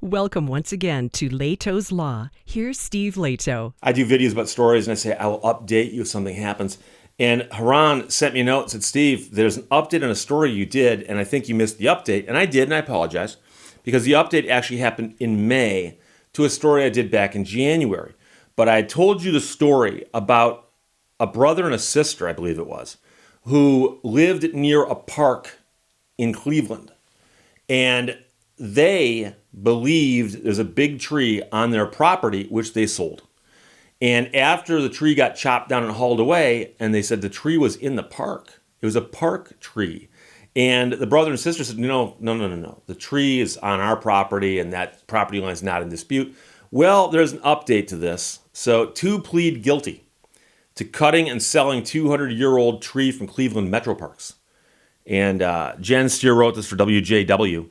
Welcome once again to Lehto's Law. Here's Steve Lehto. I do videos about stories and I say, I will update you if something happens. And Haran sent me a note and said, Steve, there's an update on a story you did, and I think you missed the update. And I did, and I apologize, because the update actually happened in May to a story I did back in January. But I told you the story about a brother and a sister, I believe it was, who lived near a park in Cleveland. And they believed there's a big tree on their property, which they sold. And after the tree got chopped down and hauled away, and they said the tree was in the park. It was a park tree. And the brother and sister said, no. The tree is on our property, and that property line is not in dispute. Well, there's an update to this. So two plead guilty to cutting and selling 200-year-old tree from Cleveland Metro Parks. And Jen Steer wrote this for WJW.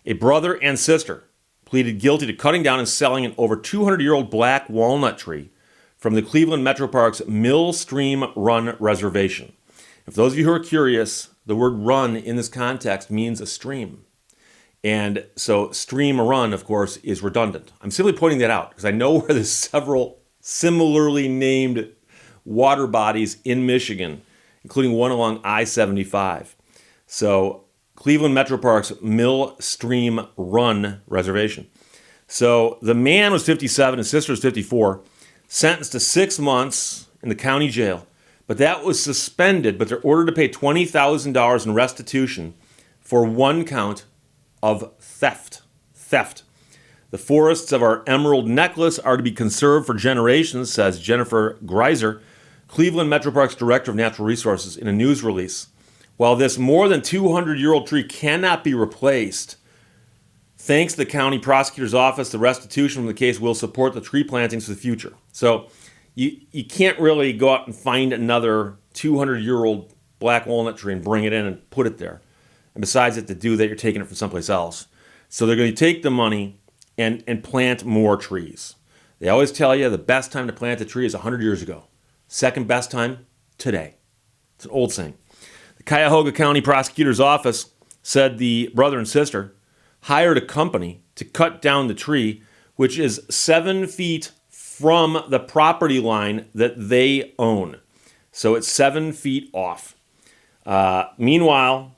A brother and sister pleaded guilty to cutting down and selling an over 200-year-old black walnut tree from the Cleveland Metro Parks Mill Stream Run Reservation. If those of you who are curious, the word run in this context means a stream. And so stream run, of course, is redundant. I'm simply pointing that out because I know where there's several similarly named water bodies in Michigan, including one along I-75. So Cleveland Metro Parks Mill Stream Run Reservation. So the man was 57, his sister was 54, sentenced to 6 months in the county jail, but that was suspended, but they're ordered to pay $20,000 in restitution for one count of theft. The forests of our emerald necklace are to be conserved for generations, says Jennifer Greiser, Cleveland Metro Parks Director of Natural Resources, in a news release. While this more than 200-year-old tree cannot be replaced, thanks to the county prosecutor's office, the restitution from the case will support the tree plantings for the future. So you can't really go out and find another 200-year-old black walnut tree and bring it in and put it there. And besides it, to do that, you're taking it from someplace else. So they're going to take the money and plant more trees. They always tell you the best time to plant a tree is 100 years ago. Second best time, today. It's an old saying. Cuyahoga County Prosecutor's Office said the brother and sister hired a company to cut down the tree, which is 7 feet from the property line that they own. So it's 7 feet off. Meanwhile,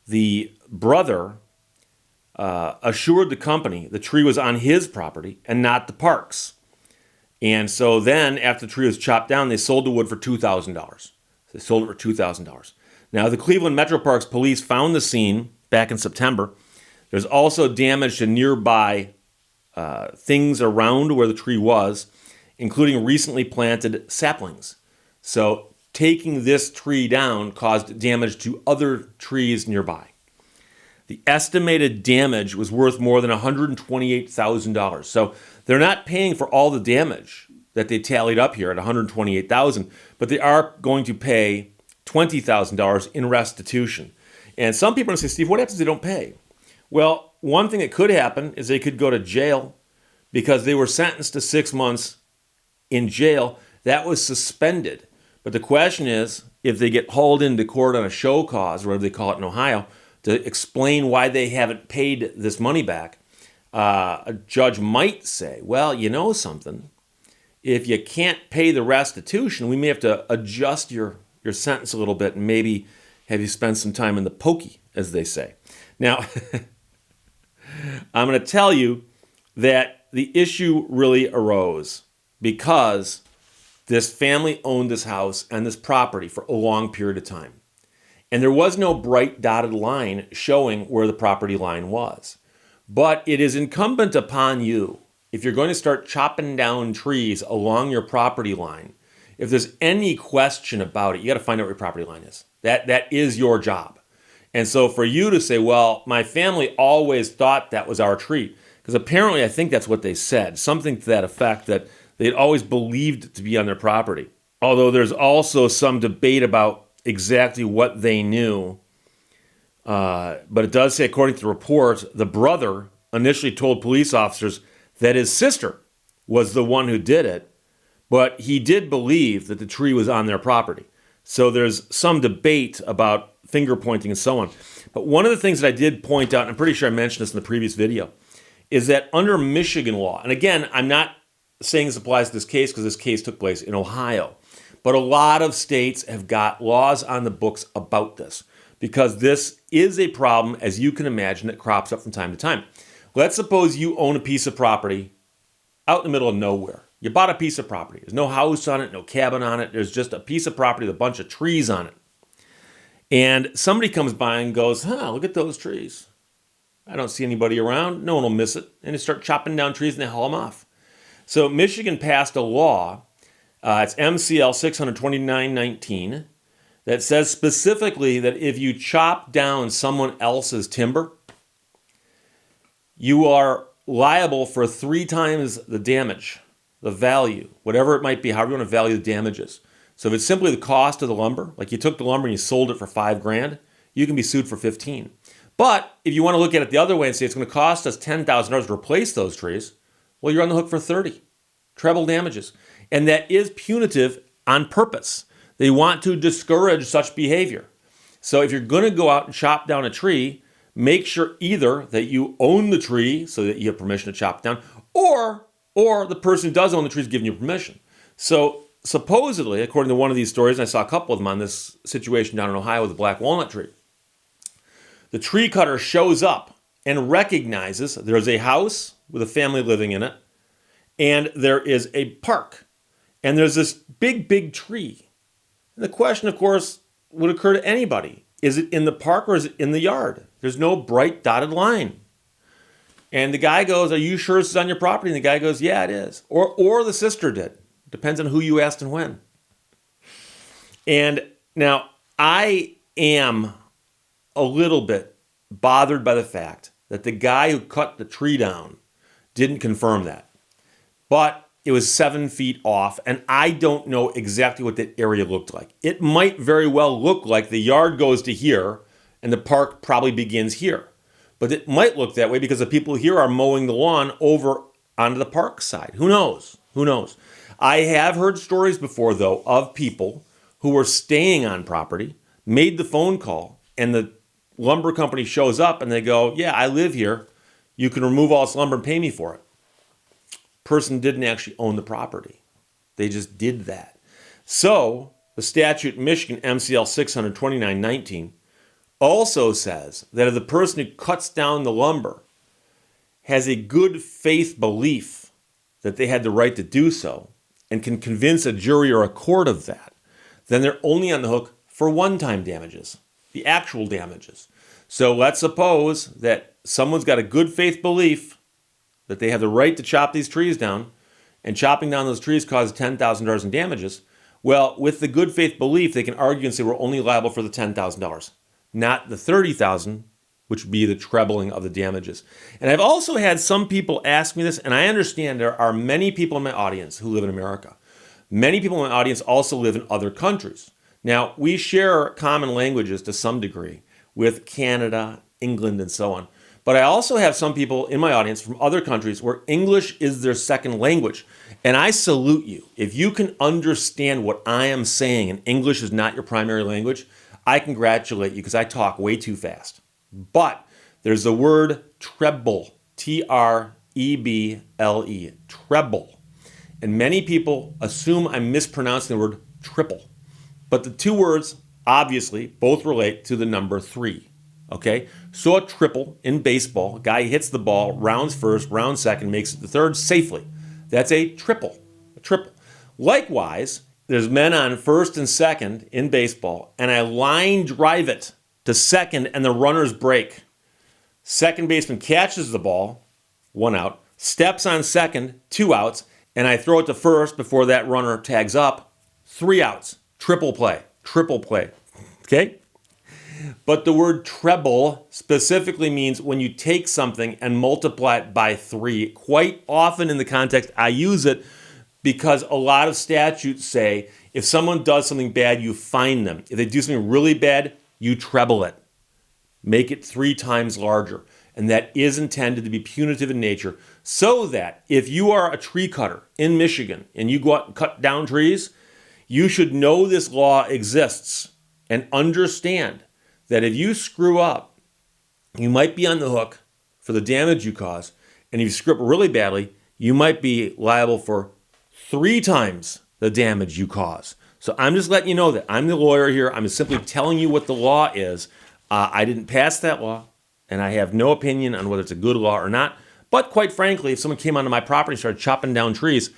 the brother assured the company the tree was on his property and not the park's. And so then, after the tree was chopped down, they sold the wood for $2,000. They sold it for $2,000. Now, the Cleveland Metro Parks police found the scene back in September. There's also damage to nearby things around where the tree was, including recently planted saplings. So taking this tree down caused damage to other trees nearby. The estimated damage was worth more than $128,000. So they're not paying for all the damage that they tallied up here at $128,000, but they are going to pay $20,000 in restitution. And some people are going to say, Steve, what happens if they don't pay? Well, one thing that could happen is they could go to jail because they were sentenced to 6 months in jail. That was suspended. But the question is, if they get hauled into court on a show cause, or whatever they call it in Ohio, to explain why they haven't paid this money back, a judge might say, well, you know something, if you can't pay the restitution, we may have to adjust your sentence a little bit and maybe have you spend some time in the pokey, as they say. Now, I'm going to tell you that the issue really arose because this family owned this house and this property for a long period of time. And there was no bright dotted line showing where the property line was. But it is incumbent upon you, if you're going to start chopping down trees along your property line, if there's any question about it, you got to find out where your property line is. That is your job. And so for you to say, well, my family always thought that was our tree, because apparently I think that's what they said, something to that effect, that they'd always believed it to be on their property. Although there's also some debate about exactly what they knew. But it does say, according to the report, the brother initially told police officers that his sister was the one who did it, but he did believe that the tree was on their property. So there's some debate about finger pointing and so on. But one of the things that I did point out, and I'm pretty sure I mentioned this in the previous video, is that under Michigan law, and again, I'm not saying this applies to this case because this case took place in Ohio, but a lot of states have got laws on the books about this because this is a problem, as you can imagine, that crops up from time to time. Let's suppose you own a piece of property out in the middle of nowhere. You bought a piece of property. There's no house on it, no cabin on it. There's just a piece of property with a bunch of trees on it. And somebody comes by and goes, look at those trees. I don't see anybody around. No one will miss it. And they start chopping down trees and they haul them off. So Michigan passed a law, it's MCL 629-19, that says specifically that if you chop down someone else's timber, you are liable for 3 times the damage, the value, whatever it might be, however you want to value the damages. So if it's simply the cost of the lumber, like you took the lumber and you sold it for $5,000, you can be sued for 15. But if you want to look at it the other way and say it's going to cost us $10,000 to replace those trees, well, you're on the hook for 30. Treble damages. And that is punitive on purpose. They want to discourage such behavior. So if you're going to go out and chop down a tree, make sure either that you own the tree so that you have permission to chop it down, or the person who does own the tree is giving you permission. So supposedly, according to one of these stories, and I saw a couple of them on this situation down in Ohio with a black walnut tree, the tree cutter shows up and recognizes there's a house with a family living in it, and there is a park, and there's this big, big tree. And the question, of course, would occur to anybody. Is it in the park or is it in the yard? There's no bright dotted line. And the guy goes, are you sure this is on your property? And the guy goes, yeah, it is. Or the sister did. Depends on who you asked and when. And now I am a little bit bothered by the fact that the guy who cut the tree down didn't confirm that. But it was 7 feet off, and I don't know exactly what that area looked like. It might very well look like the yard goes to here, and the park probably begins here. But it might look that way because the people here are mowing the lawn over onto the park side. Who knows? Who knows? I have heard stories before, though, of people who were staying on property, made the phone call, and the lumber company shows up and they go, yeah, I live here. You can remove all this lumber and pay me for it. Person didn't actually own the property. They just did that. So the statute in Michigan, MCL 629-19, also says that if the person who cuts down the lumber has a good faith belief that they had the right to do so and can convince a jury or a court of that, then they're only on the hook for one-time damages, the actual damages. So let's suppose that someone's got a good faith belief that they have the right to chop these trees down, and chopping down those trees causes $10,000 in damages. Well, with the good faith belief, they can argue and say we're only liable for the $10,000, not the $30,000, which would be the trebling of the damages. And I've also had some people ask me this, and I understand there are many people in my audience who live in America. Many people in my audience also live in other countries. Now, we share common languages to some degree with Canada, England, and so on. But I also have some people in my audience from other countries where English is their second language. And I salute you. If you can understand what I am saying and English is not your primary language, I congratulate you because I talk way too fast. But there's the word treble, T-R-E-B-L-E, treble. And many people assume I'm mispronouncing the word triple. But the two words, obviously, both relate to the number 3. Okay, so a triple in baseball, a guy hits the ball, rounds first, rounds second, makes it to third safely. That's a triple. Likewise, there's men on first and second in baseball, and I line drive it to second, and the runners break. Second baseman catches the ball, 1 out, steps on second, 2 outs, and I throw it to first before that runner tags up, 3 outs. Triple play. Okay? But the word treble specifically means when you take something and multiply it by 3. Quite often in the context, I use it because a lot of statutes say if someone does something bad, you fine them. If they do something really bad, you treble it. Make it 3 times larger. And that is intended to be punitive in nature so that if you are a tree cutter in Michigan and you go out and cut down trees, you should know this law exists and understand that if you screw up, you might be on the hook for the damage you cause, And if you screw up really badly, you might be liable for 3 times the damage you cause. So I'm just letting you know that I'm the lawyer here. I'm simply telling you what the law is. I didn't pass that law, and I have no opinion on whether it's a good law or not. But quite frankly, if someone came onto my property and started chopping down trees,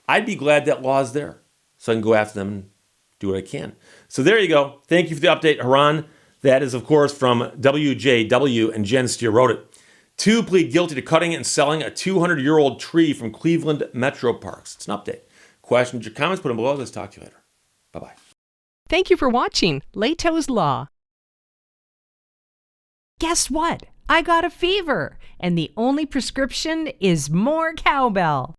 I'd be glad that law is there so I can go after them and do what I can. So there you go. Thank you for the update, Haran. That is, of course, from WJW, and Jen Steer wrote it. 2 plead guilty to cutting and selling a 200-year-old tree from Cleveland Metro Parks. It's an update. Questions or comments, put them below. Let's talk to you later. Bye-bye. Thank you for watching Lehto's Law. Guess what? I got a fever, and the only prescription is more cowbell.